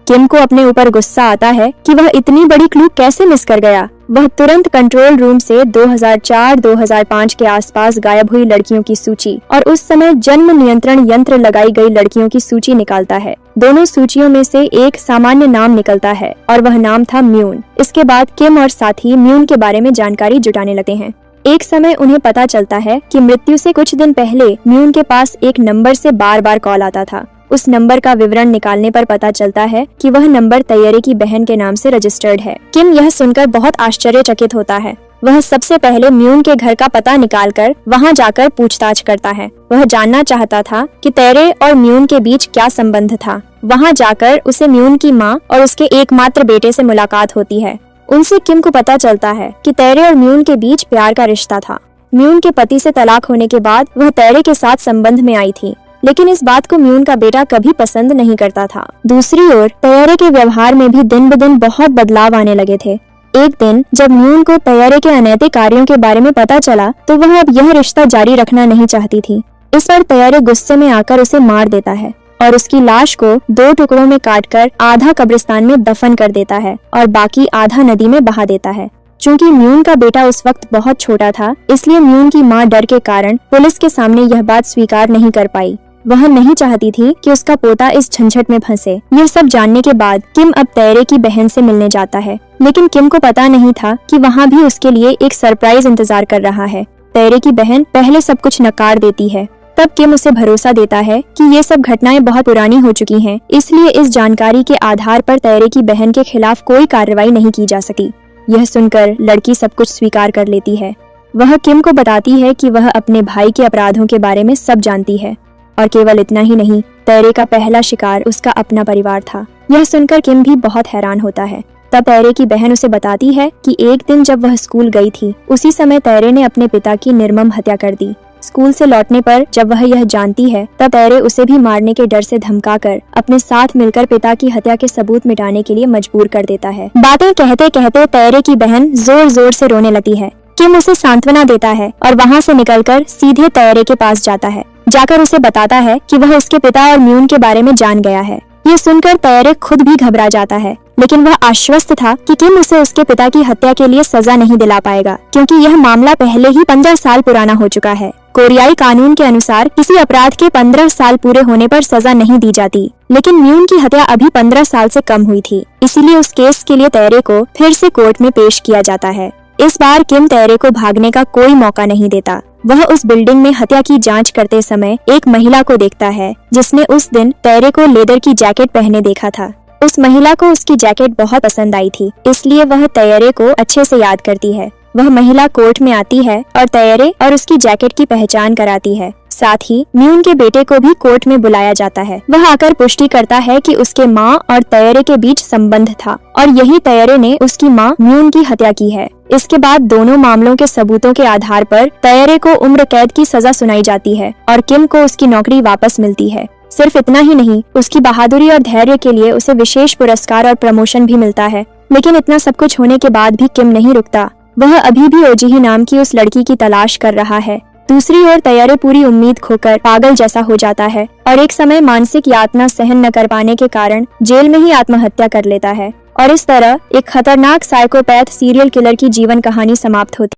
किम को अपने ऊपर गुस्सा आता है कि वह इतनी बड़ी क्लू कैसे मिस कर गया। वह तुरंत कंट्रोल रूम से 2004-2005 के आसपास गायब हुई लड़कियों की सूची और उस समय जन्म नियंत्रण यंत्र लगाई गई लड़कियों की सूची निकालता है। दोनों सूचियों में से एक सामान्य नाम निकलता है और वह नाम था म्यून। इसके बाद किम और साथी म्यून के बारे में जानकारी जुटाने लगते हैं। एक समय उन्हें पता चलता है कि मृत्यु से कुछ दिन पहले म्यून के पास एक नंबर से बार बार कॉल आता था। उस नंबर का विवरण निकालने पर पता चलता है कि वह नंबर तैयरे की बहन के नाम से रजिस्टर्ड है। किम यह सुनकर बहुत आश्चर्यचकित होता है। वह सबसे पहले म्यून के घर का पता निकालकर वहां जाकर पूछताछ करता है। वह जानना चाहता था कि तैयरे और म्यून के बीच क्या संबंध था। वहां जाकर उसे म्यून की माँ और उसके एकमात्र बेटे से मुलाकात होती है। उनसे किम को पता चलता है कि तैयरे और म्यून के बीच प्यार का रिश्ता था। म्यून के पति से तलाक होने के बाद वह तैयरे के साथ संबंध में आई थी, लेकिन इस बात को म्यून का बेटा कभी पसंद नहीं करता था। दूसरी ओर तैयरे के व्यवहार में भी दिन ब दिन बहुत बदलाव आने लगे थे। एक दिन जब म्यून को तैयरे के अनैतिक कार्यों के बारे में पता चला तो वह अब यह रिश्ता जारी रखना नहीं चाहती थी। इस पर तैयरे गुस्से में आकर उसे मार देता है और उसकी लाश को 2 टुकड़ों में काटकर आधा कब्रिस्तान में दफन कर देता है और बाकी आधा नदी में बहा देता है। चूँकि म्यून का बेटा उस वक्त बहुत छोटा था, इसलिए म्यून की माँ डर के कारण पुलिस के सामने यह बात स्वीकार नहीं कर पाई। वह नहीं चाहती थी कि उसका पोता इस झंझट में फंसे। यह सब जानने के बाद किम अब तैयरे की बहन से मिलने जाता है, लेकिन किम को पता नहीं था कि वहाँ भी उसके लिए एक सरप्राइज इंतजार कर रहा है। तैयरे की बहन पहले सब कुछ नकार देती है। तब किम उसे भरोसा देता है कि ये सब घटनाएं बहुत पुरानी हो चुकी हैं, इसलिए इस जानकारी के आधार पर तैयरे की बहन के खिलाफ कोई कार्रवाई नहीं की जा सकती। यह सुनकर लड़की सब कुछ स्वीकार कर लेती है। वह किम को बताती है कि वह अपने भाई के अपराधों के बारे में सब जानती है और केवल इतना ही नहीं, तैयरे का पहला शिकार उसका अपना परिवार था। यह सुनकर किम भी बहुत हैरान होता है। तब तैयरे की बहन उसे बताती है कि एक दिन जब वह स्कूल गई थी, उसी समय तैयरे ने अपने पिता की निर्मम हत्या कर दी। स्कूल से लौटने पर जब वह यह जानती है, तब तैयरे उसे भी मारने के डर से धमकाकर अपने साथ मिलकर पिता की हत्या के सबूत मिटाने के लिए मजबूर कर देता है। बातें कहते कहते तैयरे की बहन जोर जोर से रोने लगती है। किम उसे सांत्वना देता है और वहाँ से निकलकर सीधे तैयरे के पास जाता है। जाकर उसे बताता है कि वह उसके पिता और म्यून के बारे में जान गया है। ये सुनकर तैयरे खुद भी घबरा जाता है, लेकिन वह आश्वस्त था कि किम उसे उसके पिता की हत्या के लिए सजा नहीं दिला पाएगा, क्योंकि यह मामला पहले ही 15 साल पुराना हो चुका है। कोरियाई कानून के अनुसार किसी अपराध के 15 साल पूरे होने पर सजा नहीं दी जाती, लेकिन म्यून की हत्या अभी 15 साल से कम हुई थी, इसीलिए उस केस के लिए तैयरे को फिर से कोर्ट में पेश किया जाता है। इस बार किम तैयरे को भागने का कोई मौका नहीं देता। वह उस बिल्डिंग में हत्या की जांच करते समय एक महिला को देखता है, जिसने उस दिन तैयरे को लेदर की जैकेट पहने देखा था। उस महिला को उसकी जैकेट बहुत पसंद आई थी, इसलिए वह तैयरे को अच्छे से याद करती है। वह महिला कोर्ट में आती है और तैयरे और उसकी जैकेट की पहचान कराती है। साथ ही म्यून के बेटे को भी कोर्ट में बुलाया जाता है। वह आकर पुष्टि करता है कि उसके माँ और तैयरे के बीच संबंध था और यही तैयरे ने उसकी माँ म्यून की हत्या की है। इसके बाद दोनों मामलों के सबूतों के आधार पर तैयरे को उम्र कैद की सजा सुनाई जाती है और किम को उसकी नौकरी वापस मिलती है। सिर्फ इतना ही नहीं, उसकी बहादुरी और धैर्य के लिए उसे विशेष पुरस्कार और प्रमोशन भी मिलता है। लेकिन इतना सब कुछ होने के बाद भी किम नहीं रुकता। वह अभी भी ओजीही नाम की उस लड़की की तलाश कर रहा है। दूसरी ओर तैयरे पूरी उम्मीद खोकर पागल जैसा हो जाता है और एक समय मानसिक यातना सहन न कर पाने के कारण जेल में ही आत्महत्या कर लेता है। और इस तरह एक खतरनाक साइकोपैथ सीरियल किलर की जीवन कहानी समाप्त होती है।